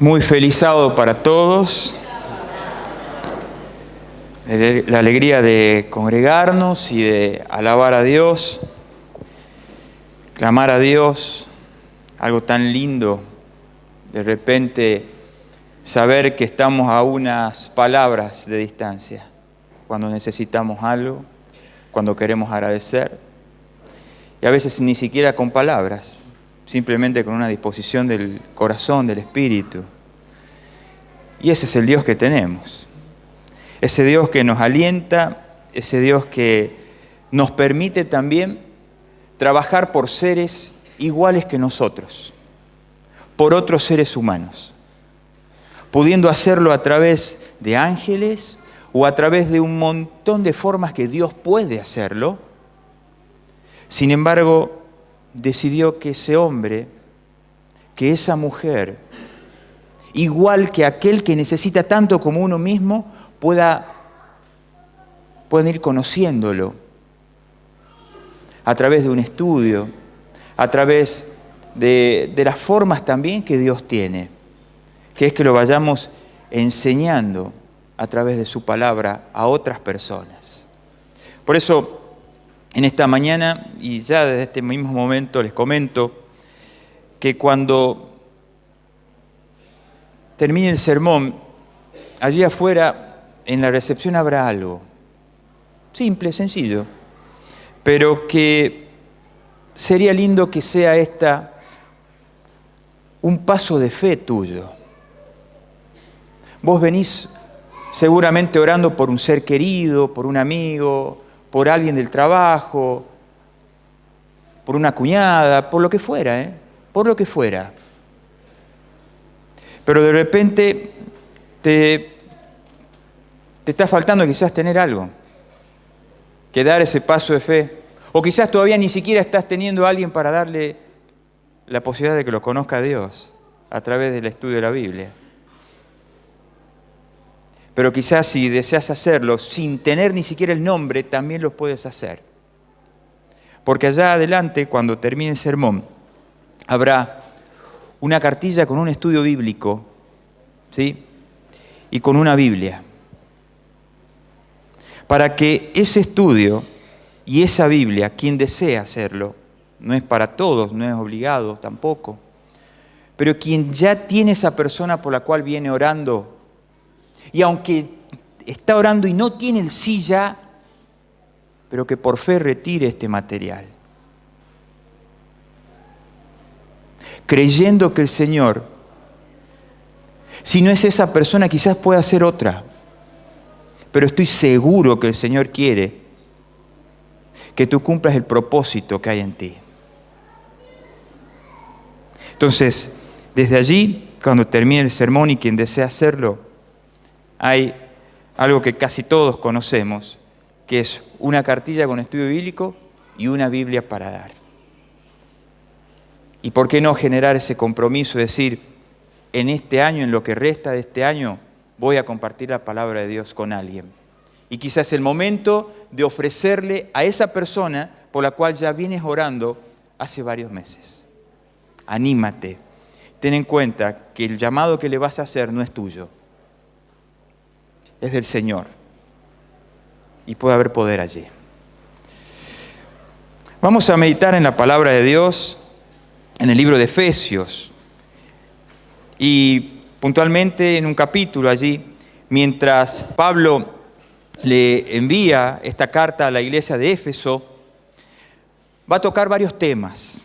Muy feliz sábado para todos. La alegría de congregarnos y de alabar a Dios, clamar a Dios, algo tan lindo. De repente saber que estamos a unas palabras de distancia, cuando necesitamos algo, cuando queremos agradecer. Y a veces ni siquiera con palabras, simplemente con una disposición del corazón, del espíritu. Y ese es el Dios que tenemos. Ese Dios que nos alienta, ese Dios que nos permite también trabajar por seres iguales que nosotros, por otros seres humanos, pudiendo hacerlo a través de ángeles o a través de un montón de formas que Dios puede hacerlo. Sin embargo, decidió que ese hombre, que esa mujer, igual que aquel que necesita tanto como uno mismo, puedan ir conociéndolo a través de un estudio, a través de las formas también que Dios tiene, que es que lo vayamos enseñando a través de su palabra a otras personas. Por eso, en esta mañana, y ya desde este mismo momento les comento, que cuando termine el sermón, allí afuera en la recepción habrá algo simple, sencillo, pero que sería lindo que sea un paso de fe tuyo. Vos venís seguramente orando por un ser querido, por un amigo, por alguien del trabajo, por una cuñada, por lo que fuera, por lo que fuera. Pero de repente te está faltando quizás tener algo, que dar ese paso de fe. O quizás todavía ni siquiera estás teniendo a alguien para darle la posibilidad de que lo conozca a Dios a través del estudio de la Biblia. Pero quizás si deseas hacerlo sin tener ni siquiera el nombre, también lo puedes hacer. Porque allá adelante, cuando termine el sermón, habrá una cartilla con un estudio bíblico, ¿sí? Y con una Biblia. Para que ese estudio y esa Biblia, quien desea hacerlo, no es para todos, no es obligado tampoco, pero quien ya tiene esa persona por la cual viene orando, y aunque está orando y no tiene el sí ya, pero que por fe retire este material, creyendo que el Señor, si no es esa persona, quizás pueda ser otra. Pero estoy seguro que el Señor quiere que tú cumplas el propósito que hay en ti. Entonces, desde allí, cuando termine el sermón y quien desea hacerlo, hay algo que casi todos conocemos, que es una cartilla con estudio bíblico y una Biblia para dar. ¿Y por qué no generar ese compromiso, decir, en este año, en lo que resta de este año, voy a compartir la palabra de Dios con alguien? Y quizás es el momento de ofrecerle a esa persona por la cual ya vienes orando hace varios meses. Anímate. Ten en cuenta que el llamado que le vas a hacer no es tuyo. Es del Señor. Y puede haber poder allí. Vamos a meditar en la palabra de Dios en el libro de Efesios. Y puntualmente en un capítulo allí, mientras Pablo le envía esta carta a la iglesia de Éfeso, va a tocar varios temas.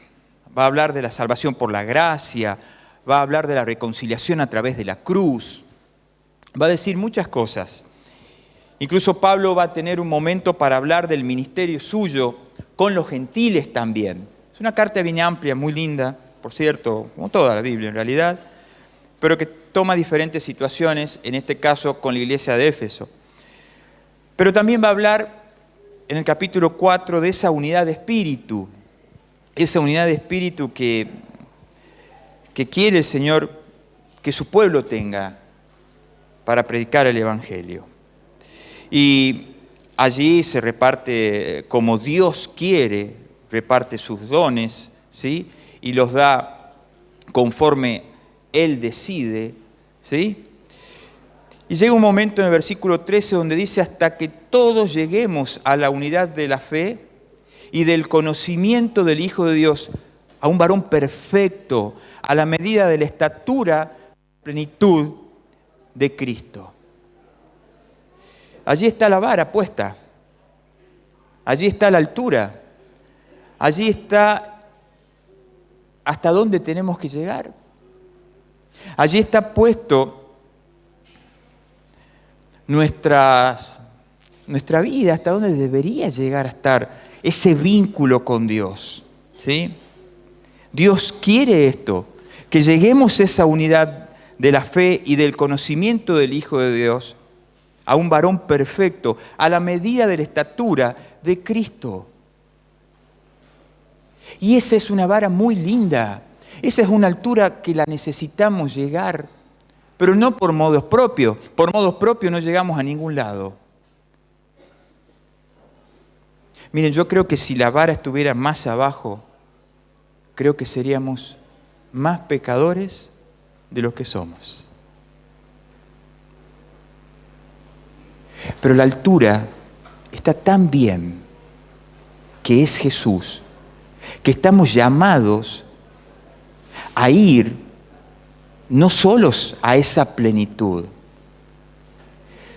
Va a hablar de la salvación por la gracia, va a hablar de la reconciliación a través de la cruz, va a decir muchas cosas. Incluso Pablo va a tener un momento para hablar del ministerio suyo con los gentiles también. Es una carta bien amplia, muy linda, por cierto, como toda la Biblia en realidad, pero que toma diferentes situaciones, en este caso con la iglesia de Éfeso. Pero también va a hablar en el capítulo 4 de esa unidad de espíritu que quiere el Señor que su pueblo tenga para predicar el Evangelio. Y allí se reparte como Dios quiere, reparte sus dones, ¿sí? Y los da conforme Él decide ¿Sí? Y llega un momento en el versículo 13 donde dice, hasta que todos lleguemos a la unidad de la fe y del conocimiento del Hijo de Dios, a un varón perfecto, a la medida de la estatura, plenitud de Cristo. Allí está la vara puesta, allí está la altura, allí está hasta dónde tenemos que llegar. Allí está puesto nuestra vida, hasta dónde debería llegar a estar ese vínculo con Dios, ¿sí? Dios quiere esto, que lleguemos a esa unidad de la fe y del conocimiento del Hijo de Dios, a un varón perfecto, a la medida de la estatura de Cristo. Y esa es una vara muy linda, esa es una altura que la necesitamos llegar, pero no por modos propios. Por modos propios no llegamos a ningún lado. Miren, yo creo que si la vara estuviera más abajo, creo que seríamos más pecadores de lo que somos. Pero la altura está tan bien, que es Jesús, que estamos llamados a ir no solos a esa plenitud,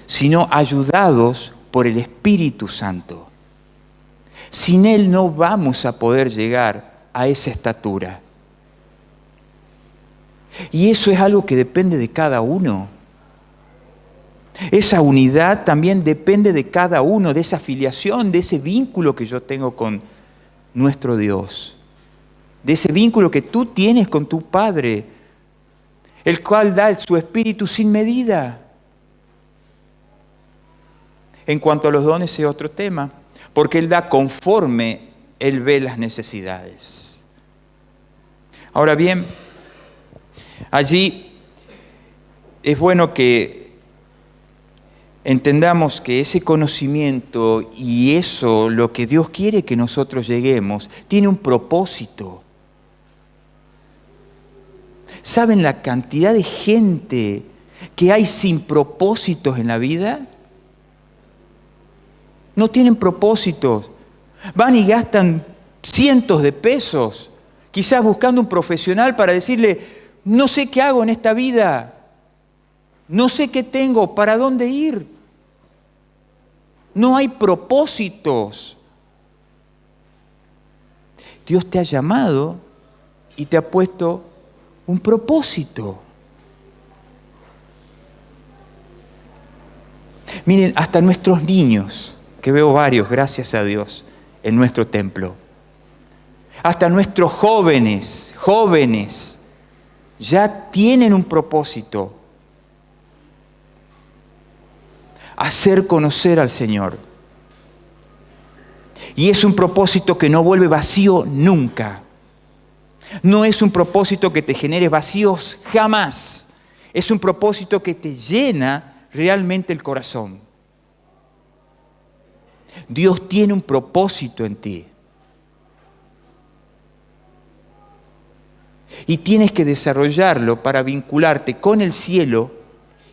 sino ayudados por el Espíritu Santo. Sin Él no vamos a poder llegar a esa estatura. Y eso es algo que depende de cada uno. Esa unidad también depende de cada uno, de esa filiación, de ese vínculo que yo tengo con nuestro Dios, de ese vínculo que tú tienes con tu Padre, el cual da su Espíritu sin medida. En cuanto a los dones es otro tema, porque Él da conforme Él ve las necesidades. Ahora bien, allí es bueno que entendamos que ese conocimiento y eso, lo que Dios quiere que nosotros lleguemos, tiene un propósito. ¿Saben la cantidad de gente que hay sin propósitos en la vida? No tienen propósitos. Van y gastan cientos de pesos, quizás buscando un profesional para decirle, no sé qué hago en esta vida, no sé qué tengo, para dónde ir. No hay propósitos. Dios te ha llamado y te ha puesto un propósito. Miren, hasta nuestros niños, que veo varios, gracias a Dios, en nuestro templo, hasta nuestros jóvenes, ya tienen un propósito: hacer conocer al Señor. Y es un propósito que no vuelve vacío nunca. No es un propósito que te genere vacíos jamás. Es un propósito que te llena realmente el corazón. Dios tiene un propósito en ti. Y tienes que desarrollarlo para vincularte con el cielo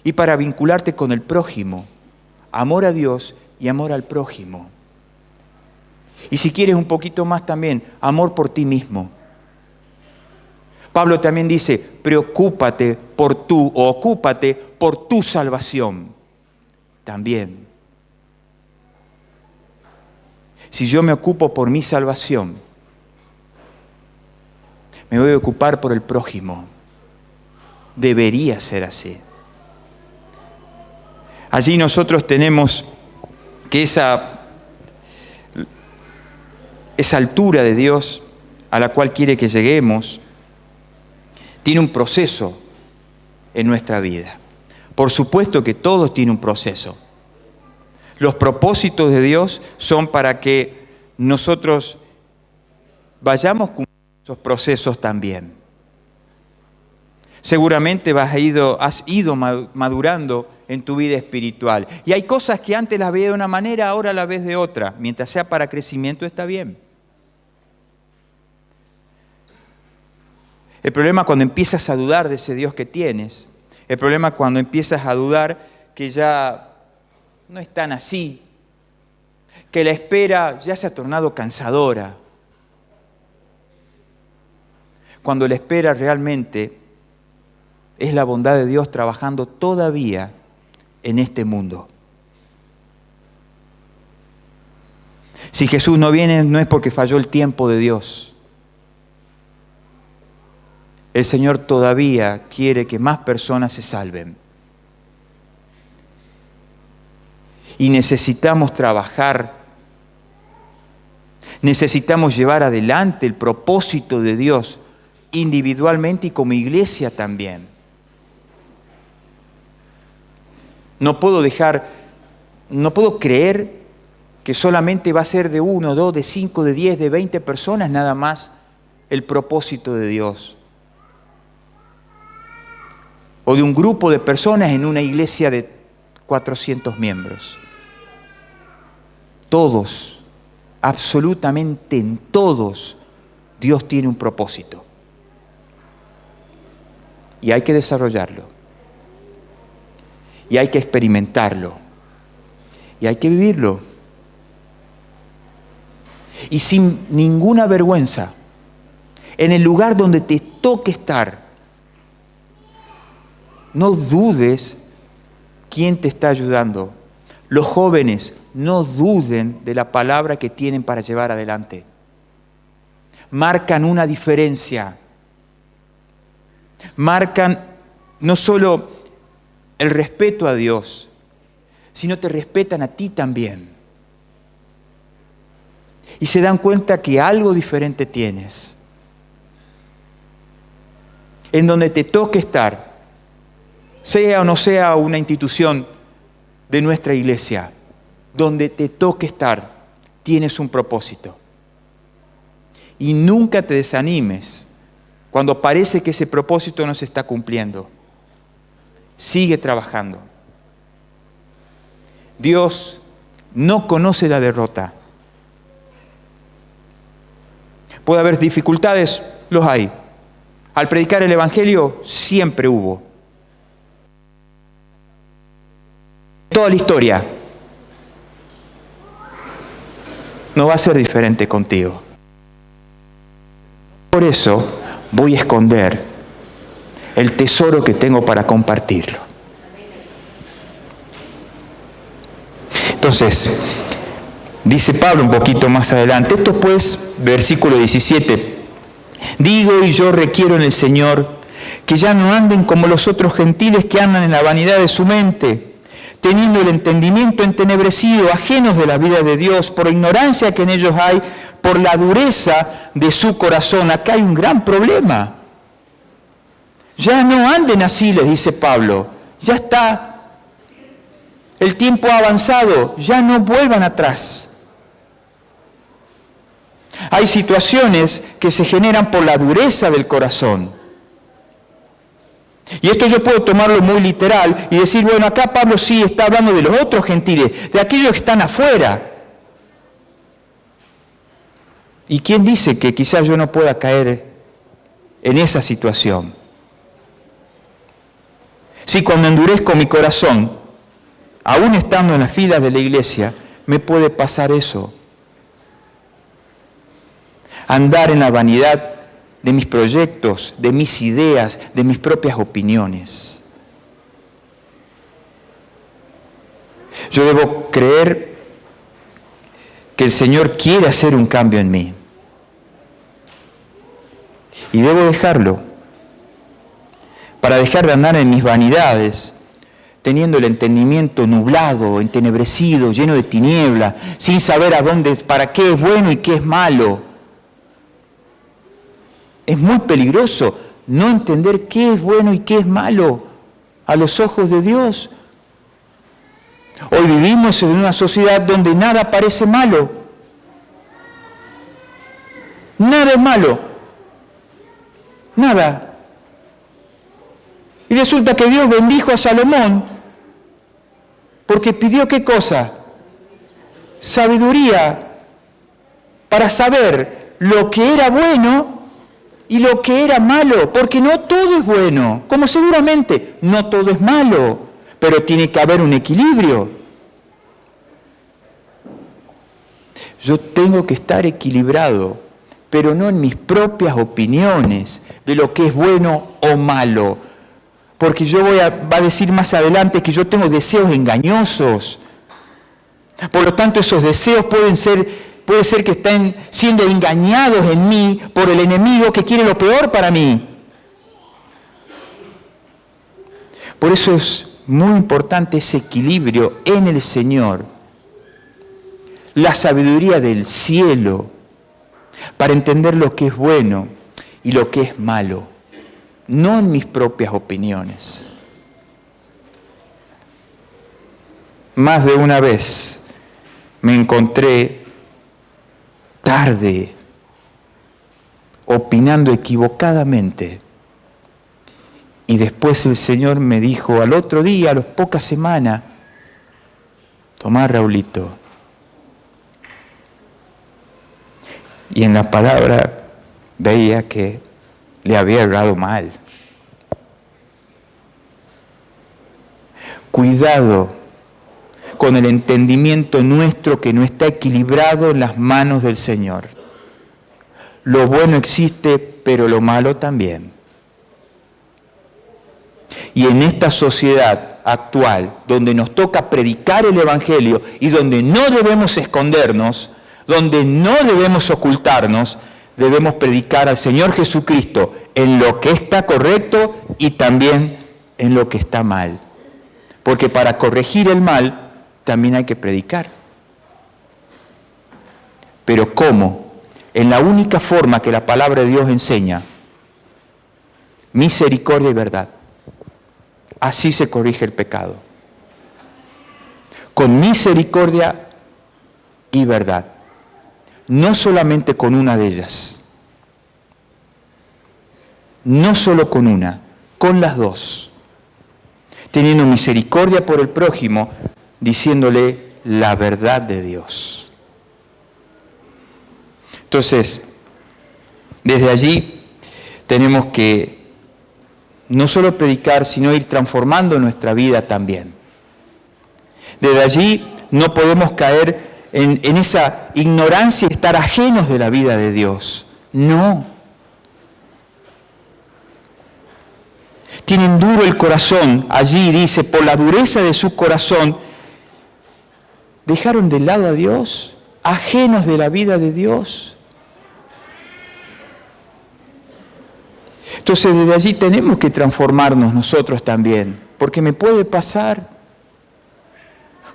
y para vincularte con el prójimo. Amor a Dios y amor al prójimo. Y si quieres un poquito más también, amor por ti mismo. Pablo también dice, ocúpate por tu salvación. También. Si yo me ocupo por mi salvación, me voy a ocupar por el prójimo. Debería ser así. Allí nosotros tenemos que esa altura de Dios a la cual quiere que lleguemos, tiene un proceso en nuestra vida. Por supuesto que todo tiene un proceso. Los propósitos de Dios son para que nosotros vayamos cumpliendo esos procesos también. Seguramente has ido madurando en tu vida espiritual. Y hay cosas que antes las veías de una manera, ahora las ves de otra. Mientras sea para crecimiento, está bien. El problema cuando empiezas a dudar de ese Dios que tienes El problema es cuando empiezas a dudar que ya no es tan así, que la espera ya se ha tornado cansadora. Cuando la espera realmente es la bondad de Dios trabajando todavía en este mundo. Si Jesús no viene, no es porque falló el tiempo de Dios. El Señor todavía quiere que más personas se salven. Y necesitamos trabajar, necesitamos llevar adelante el propósito de Dios individualmente y como iglesia también. No puedo creer que solamente va a ser de 1, 2, de 5, de 10, de 20 personas nada más el propósito de Dios. O de un grupo de personas en una iglesia de 400 miembros. Todos, absolutamente en todos, Dios tiene un propósito. Y hay que desarrollarlo. Y hay que experimentarlo. Y hay que vivirlo. Y sin ninguna vergüenza, en el lugar donde te toque estar, no dudes quién te está ayudando. Los jóvenes, no duden de la palabra que tienen para llevar adelante. Marcan una diferencia. Marcan no solo el respeto a Dios, sino te respetan a ti también. Y se dan cuenta que algo diferente tienes. En donde te toque estar, sea o no sea una institución de nuestra iglesia, donde te toque estar, tienes un propósito. Y nunca te desanimes cuando parece que ese propósito no se está cumpliendo. Sigue trabajando. Dios no conoce la derrota. Puede haber dificultades, los hay. Al predicar el Evangelio siempre hubo. Toda la historia no va a ser diferente contigo. Por eso voy a esconder el tesoro que tengo para compartirlo. Entonces, dice Pablo un poquito más adelante, esto pues, versículo 17, digo y yo requiero en el Señor que ya no anden como los otros gentiles que andan en la vanidad de su mente, teniendo el entendimiento entenebrecido, ajenos de la vida de Dios, por la ignorancia que en ellos hay, por la dureza de su corazón. Acá hay un gran problema. Ya no anden así, les dice Pablo. Ya está. El tiempo ha avanzado. Ya no vuelvan atrás. Hay situaciones que se generan por la dureza del corazón. Y esto yo puedo tomarlo muy literal y decir, bueno, acá Pablo sí está hablando de los otros gentiles, de aquellos que están afuera. ¿Y quién dice que quizás yo no pueda caer en esa situación? Si cuando endurezco mi corazón, aún estando en las filas de la iglesia, me puede pasar eso. Andar en la vanidad de mis proyectos, de mis ideas, de mis propias opiniones. Yo debo creer que el Señor quiere hacer un cambio en mí. Y debo dejarlo para dejar de andar en mis vanidades, teniendo el entendimiento nublado, entenebrecido, lleno de tiniebla, sin saber para qué es bueno y qué es malo. Es muy peligroso no entender qué es bueno y qué es malo a los ojos de Dios. Hoy vivimos en una sociedad donde nada parece malo. Nada es malo. Nada. Y resulta que Dios bendijo a Salomón porque pidió ¿qué cosa? Sabiduría para saber lo que era bueno y lo que era malo, porque no todo es bueno, como seguramente no todo es malo, pero tiene que haber un equilibrio. Yo tengo que estar equilibrado, pero no en mis propias opiniones de lo que es bueno o malo, porque va a decir más adelante que yo tengo deseos engañosos. Por lo tanto, esos deseos puede ser que estén siendo engañados en mí por el enemigo que quiere lo peor para mí. Por eso es muy importante ese equilibrio en el Señor, la sabiduría del cielo, para entender lo que es bueno y lo que es malo, no en mis propias opiniones. Más de una vez me encontré tarde, opinando equivocadamente. Y después el Señor me dijo al otro día, a las pocas semanas, tomá, Raulito. Y en la palabra veía que le había errado mal. Cuidado con el entendimiento nuestro que no está equilibrado en las manos del Señor. Lo bueno existe, pero lo malo también. Y en esta sociedad actual, donde nos toca predicar el Evangelio y donde no debemos escondernos, donde no debemos ocultarnos, debemos predicar al Señor Jesucristo en lo que está correcto y también en lo que está mal. Porque para corregir el mal, también hay que predicar. Pero ¿cómo? En la única forma que la palabra de Dios enseña, misericordia y verdad. Así se corrige el pecado. Con misericordia y verdad. No solamente con una de ellas. No solo con una, con las dos. Teniendo misericordia por el prójimo, diciéndole la verdad de Dios. Entonces, desde allí tenemos que no solo predicar, sino ir transformando nuestra vida también. Desde allí no podemos caer en esa ignorancia y estar ajenos de la vida de Dios. No. Tienen duro el corazón. Allí dice, por la dureza de su corazón, dejaron de lado a Dios, ajenos de la vida de Dios. Entonces desde allí tenemos que transformarnos nosotros también, porque me puede pasar.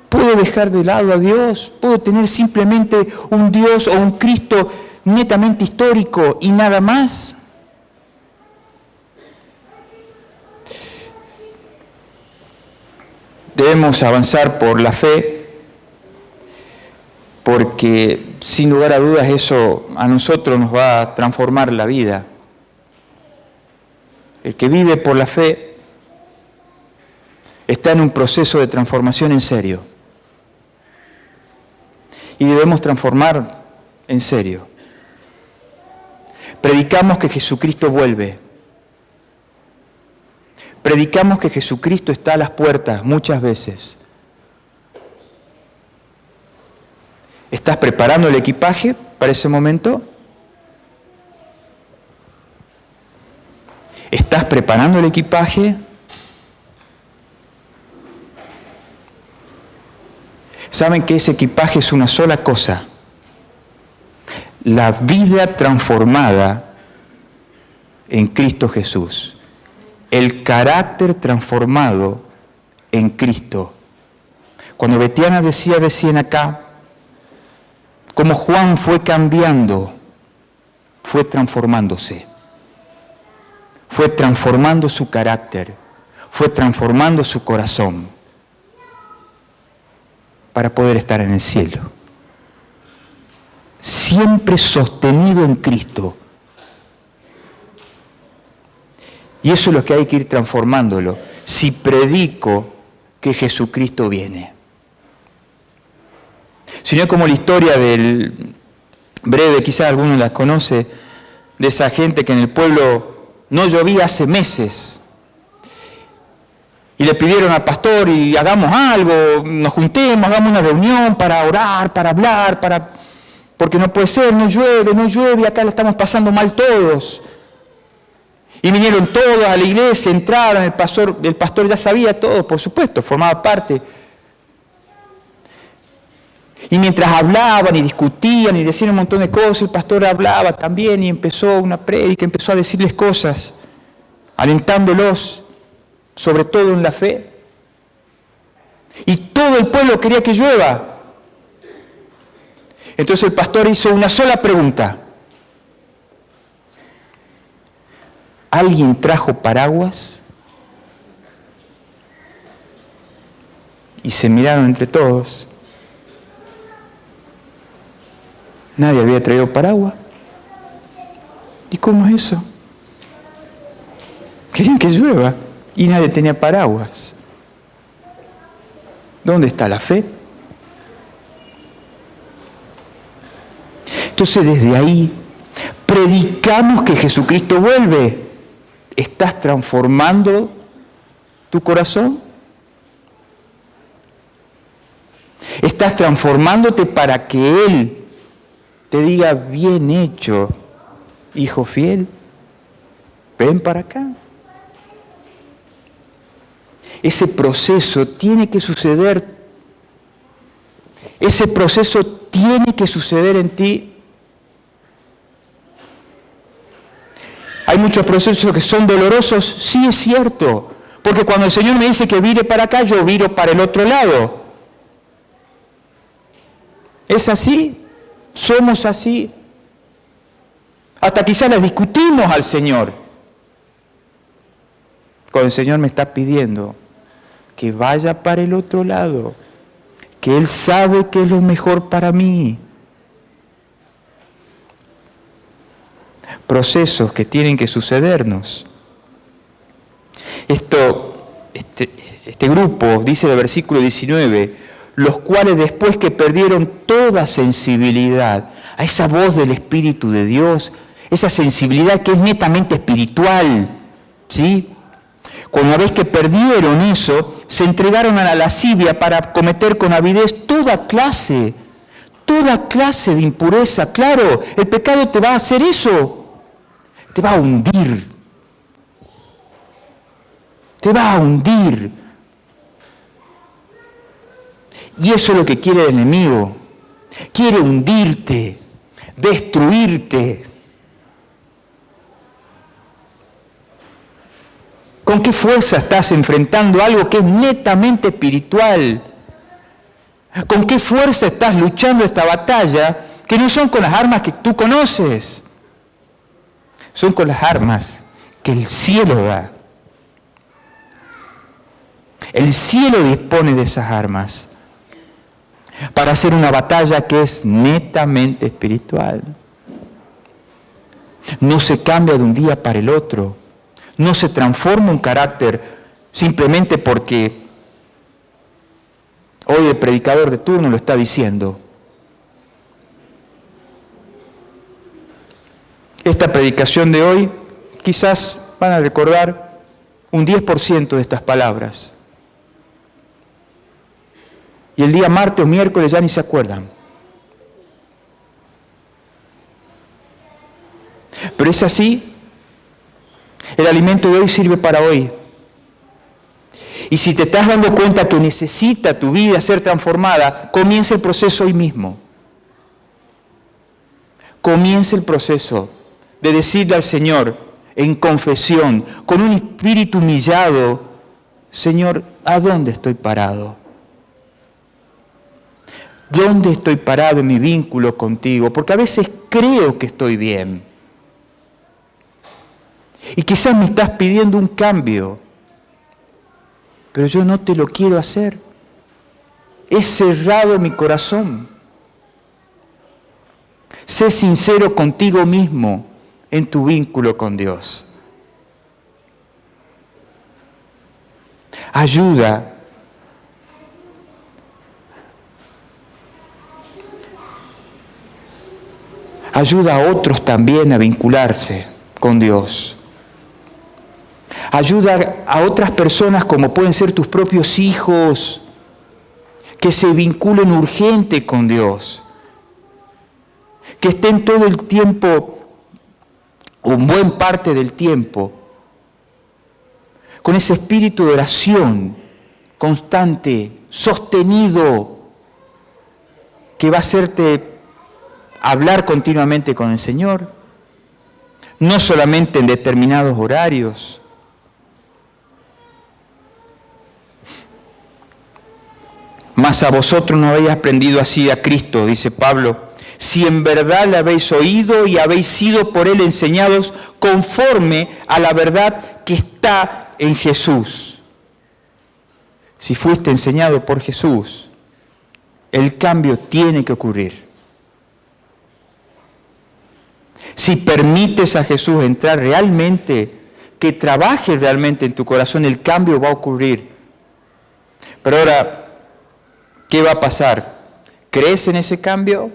Puedo dejar de lado a Dios, puedo tener simplemente un Dios o un Cristo netamente histórico y nada más. Debemos avanzar por la fe, porque sin lugar a dudas eso a nosotros nos va a transformar la vida. El que vive por la fe está en un proceso de transformación en serio. Y debemos transformar en serio. Predicamos que Jesucristo vuelve. Predicamos que Jesucristo está a las puertas muchas veces. ¿Estás preparando el equipaje para ese momento? ¿Estás preparando el equipaje? Saben que ese equipaje es una sola cosa. La vida transformada en Cristo Jesús. El carácter transformado en Cristo. Cuando Betiana decía recién acá, como Juan fue cambiando, fue transformándose. Fue transformando su carácter, fue transformando su corazón para poder estar en el cielo. Siempre sostenido en Cristo. Y eso es lo que hay que ir transformándolo. Si predico que Jesucristo viene. Si no, como la historia del breve, quizás alguno la conoce, de esa gente que en el pueblo no llovía hace meses. Y le pidieron al pastor, y hagamos algo, nos juntemos, hagamos una reunión para orar, para hablar, porque no puede ser, no llueve, acá la estamos pasando mal todos. Y vinieron todos a la iglesia, entraron, el pastor ya sabía todo, por supuesto, formaba parte. Y mientras hablaban y discutían y decían un montón de cosas, el pastor hablaba también y empezó una prédica, empezó a decirles cosas, alentándolos, sobre todo en la fe. Y todo el pueblo quería que llueva. Entonces el pastor hizo una sola pregunta. ¿Alguien trajo paraguas? Y se miraron entre todos. Nadie había traído paraguas. ¿Y cómo es eso? Querían que llueva y nadie tenía paraguas. ¿Dónde está la fe? Entonces desde ahí predicamos que Jesucristo vuelve. ¿Estás transformando tu corazón? ¿Estás transformándote para que Él te diga, bien hecho, hijo fiel? Ven para acá. Ese proceso tiene que suceder. Ese proceso tiene que suceder en ti. Hay muchos procesos que son dolorosos, sí es cierto, porque cuando el Señor me dice que vire para acá, yo viro para el otro lado. ¿Es así? Somos así. Hasta quizás les discutimos al Señor. Cuando el Señor me está pidiendo que vaya para el otro lado, que Él sabe que es lo mejor para mí. Procesos que tienen que sucedernos. Este grupo, dice el versículo 19, los cuales después que perdieron toda sensibilidad a esa voz del Espíritu de Dios, esa sensibilidad que es netamente espiritual, ¿sí? Cuando una vez que perdieron eso, se entregaron a la lascivia para cometer con avidez toda clase de impureza. Claro, el pecado te va a hacer eso. Te va a hundir. Te va a hundir. Y eso es lo que quiere el enemigo. Quiere hundirte, destruirte. ¿Con qué fuerza estás enfrentando algo que es netamente espiritual? ¿Con qué fuerza estás luchando esta batalla que no son con las armas que tú conoces? Son con las armas que el cielo da. El cielo dispone de esas armas para hacer una batalla que es netamente espiritual. No se cambia de un día para el otro. No se transforma un carácter simplemente porque hoy el predicador de turno lo está diciendo. Esta predicación de hoy, quizás van a recordar un 10% de estas palabras. Y el día martes o miércoles ya ni se acuerdan. Pero es así. El alimento de hoy sirve para hoy. Y si te estás dando cuenta que necesita tu vida ser transformada, comienza el proceso hoy mismo. Comienza el proceso de decirle al Señor en confesión, con un espíritu humillado, Señor, ¿a dónde estoy parado? ¿Dónde estoy parado en mi vínculo contigo? Porque a veces creo que estoy bien. Y quizás me estás pidiendo un cambio, pero yo no te lo quiero hacer. He cerrado mi corazón. Sé sincero contigo mismo en tu vínculo con Dios. Ayuda. Ayuda a otros también a vincularse con Dios. Ayuda a otras personas, como pueden ser tus propios hijos, que se vinculen urgente con Dios. Que estén todo el tiempo, o en buena parte del tiempo, con ese espíritu de oración constante, sostenido, que va a hacerte hablar continuamente con el Señor, no solamente en determinados horarios. Mas a vosotros no habéis aprendido así a Cristo, dice Pablo, si en verdad le habéis oído y habéis sido por Él enseñados conforme a la verdad que está en Jesús. Si fuiste enseñado por Jesús, el cambio tiene que ocurrir. Si permites a Jesús entrar realmente, que trabaje realmente en tu corazón, el cambio va a ocurrir. Pero ahora, ¿qué va a pasar? ¿Crees en ese cambio?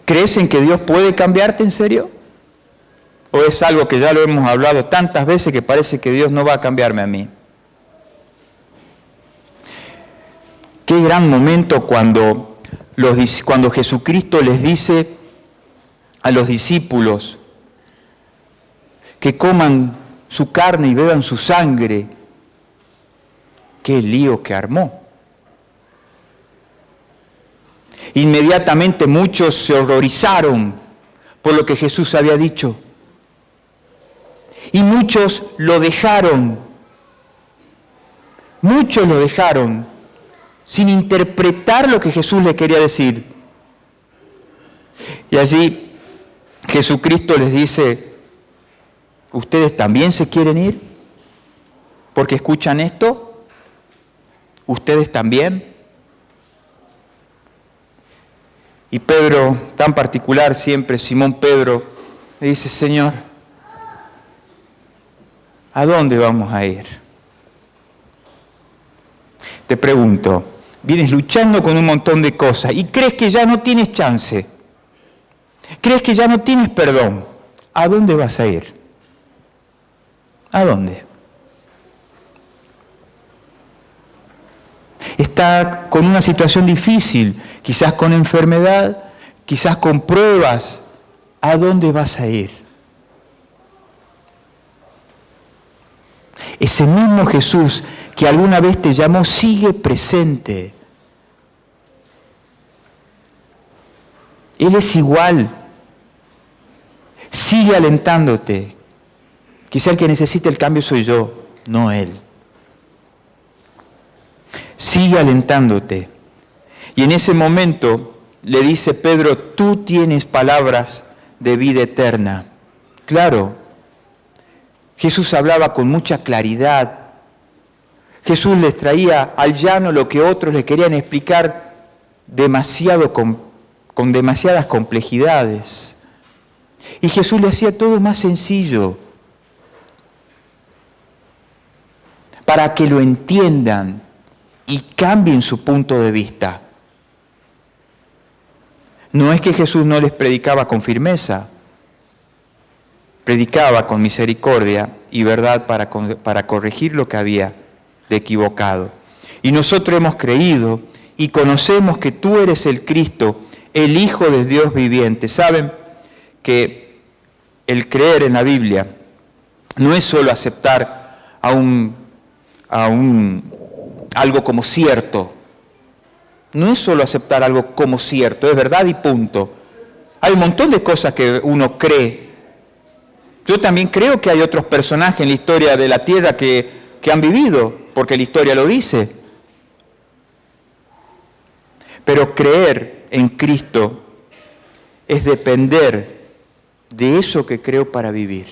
¿Crees en que Dios puede cambiarte en serio? ¿O es algo que ya lo hemos hablado tantas veces que parece que Dios no va a cambiarme a mí? Qué gran momento cuando Jesucristo les dice a los discípulos que coman su carne y beban su sangre. Qué lío que armó. Inmediatamente muchos se horrorizaron por lo que Jesús había dicho. Y muchos lo dejaron. Muchos lo dejaron sin interpretar lo que Jesús le quería decir. Y allí Jesucristo les dice, ¿ustedes también se quieren ir? ¿Porque escuchan esto? ¿Ustedes también? Y Pedro, tan particular siempre, Simón Pedro, le dice, Señor, ¿a dónde vamos a ir? Te pregunto, vienes luchando con un montón de cosas y crees que ya no tienes chance, crees que ya no tienes perdón. ¿A dónde vas a ir? ¿A dónde? Está con una situación difícil, quizás con enfermedad, quizás con pruebas. ¿A dónde vas a ir? Ese mismo Jesús que alguna vez te llamó sigue presente. Él es igual. Sigue alentándote. Quizá el que necesita el cambio soy yo, no Él. Sigue alentándote. Y en ese momento le dice Pedro, tú tienes palabras de vida eterna. Claro, Jesús hablaba con mucha claridad. Jesús les traía al llano lo que otros le querían explicar demasiado con demasiadas complejidades. Y Jesús le hacía todo más sencillo para que lo entiendan y cambien su punto de vista. No es que Jesús no les predicaba con firmeza, predicaba con misericordia y verdad para corregir lo que había de equivocado. Y nosotros hemos creído y conocemos que tú eres el Cristo, el Hijo de Dios viviente. ¿Saben que el creer en la Biblia no es solo aceptar algo como cierto? No es solo aceptar algo como cierto, es verdad y punto. Hay un montón de cosas que uno cree. Yo también creo que hay otros personajes en la historia de la tierra que han vivido, porque la historia lo dice. Pero creer en Cristo es depender de eso que creo para vivir.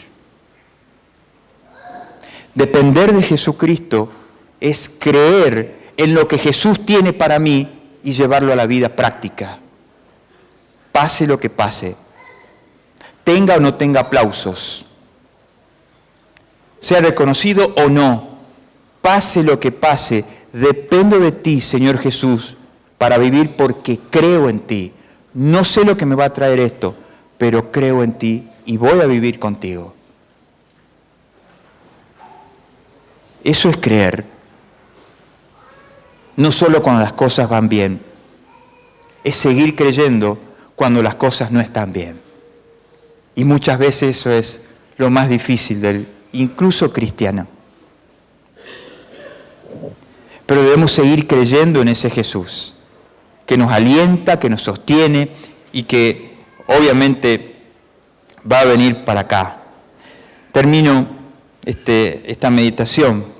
Depender de Jesucristo es creer en lo que Jesús tiene para mí y llevarlo a la vida práctica. Pase lo que pase. Tenga o no tenga aplausos. Sea reconocido o no. Pase lo que pase. Dependo de ti, Señor Jesús, para vivir porque creo en ti. no sé lo que me va a traer esto, pero creo en ti y voy a vivir contigo. Eso es creer. No solo cuando las cosas van bien, es seguir creyendo cuando las cosas no están bien. Y muchas veces eso es lo más difícil del incluso cristiano. Pero debemos seguir creyendo en ese Jesús, que nos alienta, que nos sostiene y que obviamente va a venir para acá. Termino esta meditación.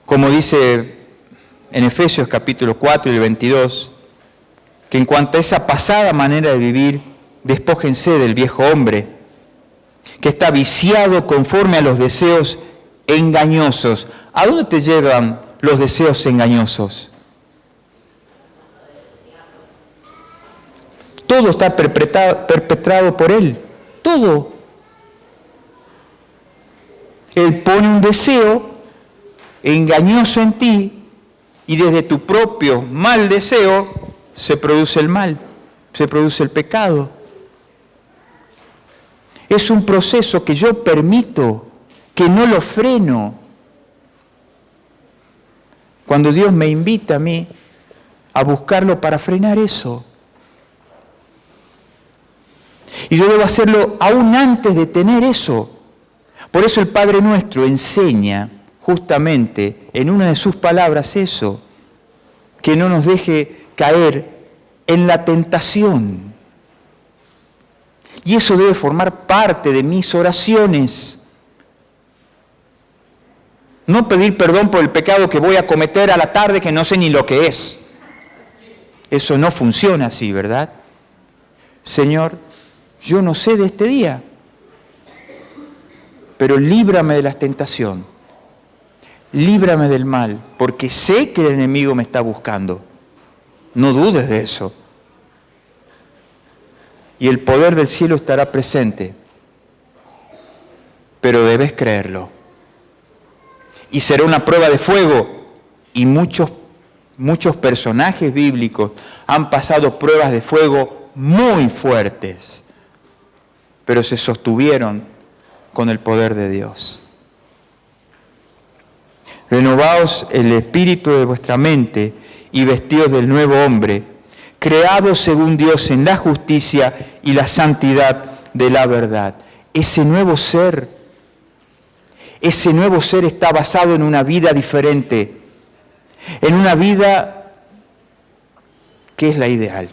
Como dice en Efesios capítulo 4 y el 22, que en cuanto a esa pasada manera de vivir, despójense del viejo hombre, que está viciado conforme a los deseos engañosos. ¿A dónde te llevan los deseos engañosos? Todo está perpetrado por él. Todo. Él pone un deseo engañoso en ti y desde tu propio mal deseo se produce el mal, se produce el pecado. Es un proceso que yo permito, que no lo freno. Cuando Dios me invita a mí a buscarlo para frenar eso. Y yo debo hacerlo aún antes de tener eso. Por eso el Padre Nuestro enseña justamente en una de sus palabras eso, que no nos deje caer en la tentación. Y eso debe formar parte de mis oraciones. No pedir perdón por el pecado que voy a cometer a la tarde que no sé ni lo que es. Eso no funciona así, ¿verdad? Señor, yo no sé de este día, pero líbrame de la tentación. Líbrame del mal, porque sé que el enemigo me está buscando. No dudes de eso. Y el poder del cielo estará presente, pero debes creerlo. Y será una prueba de fuego. Y muchos personajes bíblicos han pasado pruebas de fuego muy fuertes, pero se sostuvieron con el poder de Dios. Renovaos el espíritu de vuestra mente y vestidos del nuevo hombre, creados según Dios en la justicia y la santidad de la verdad. Ese nuevo ser está basado en una vida diferente, en una vida que es la ideal.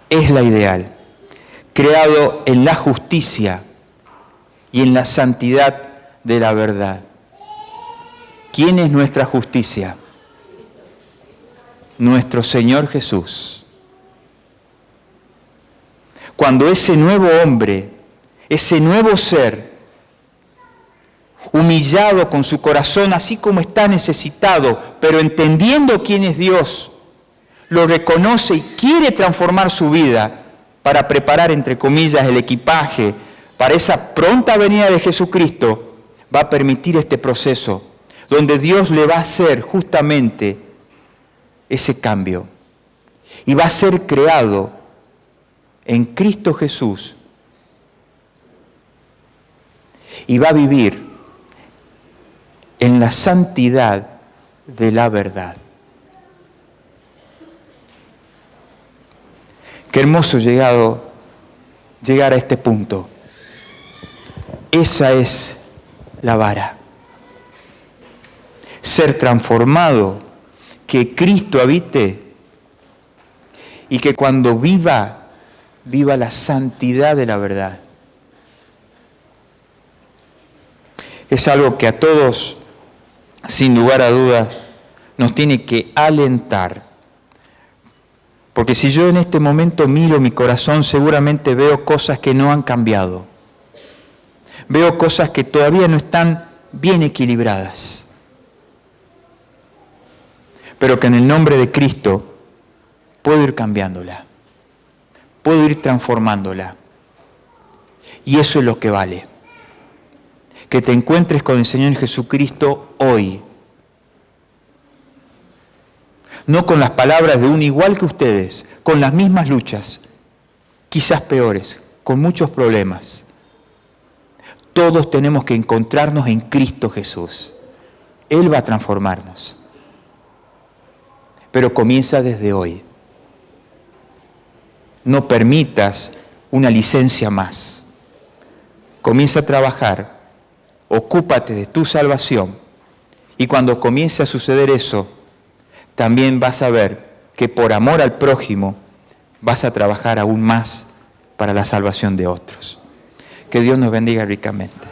Es la ideal, creado en la justicia y en la santidad de la verdad. ¿Quién es nuestra justicia? Nuestro Señor Jesús. Cuando ese nuevo hombre, ese nuevo ser, humillado con su corazón, así como está necesitado, pero entendiendo quién es Dios, lo reconoce y quiere transformar su vida para preparar, entre comillas, el equipaje para esa pronta venida de Jesucristo, va a permitir este proceso donde Dios le va a hacer justamente ese cambio y va a ser creado en Cristo Jesús y va a vivir en la santidad de la verdad. Qué hermoso llegar a este punto. Esa es la vara. Ser transformado, que Cristo habite y que cuando viva la santidad de la verdad. Es algo que a todos, sin lugar a dudas, nos tiene que alentar. Porque si yo en este momento miro mi corazón, seguramente veo cosas que no han cambiado. Veo cosas que todavía no están bien equilibradas. Pero que en el nombre de Cristo puedo ir cambiándola. Puedo ir transformándola. Y eso es lo que vale. Que te encuentres con el Señor Jesucristo hoy. no con las palabras de un igual que ustedes, con las mismas luchas, quizás peores, con muchos problemas. Todos tenemos que encontrarnos en Cristo Jesús. Él va a transformarnos. Pero comienza desde hoy. No permitas una licencia más. Comienza a trabajar, ocúpate de tu salvación y cuando comience a suceder eso, también vas a ver que por amor al prójimo vas a trabajar aún más para la salvación de otros. Que Dios nos bendiga ricamente.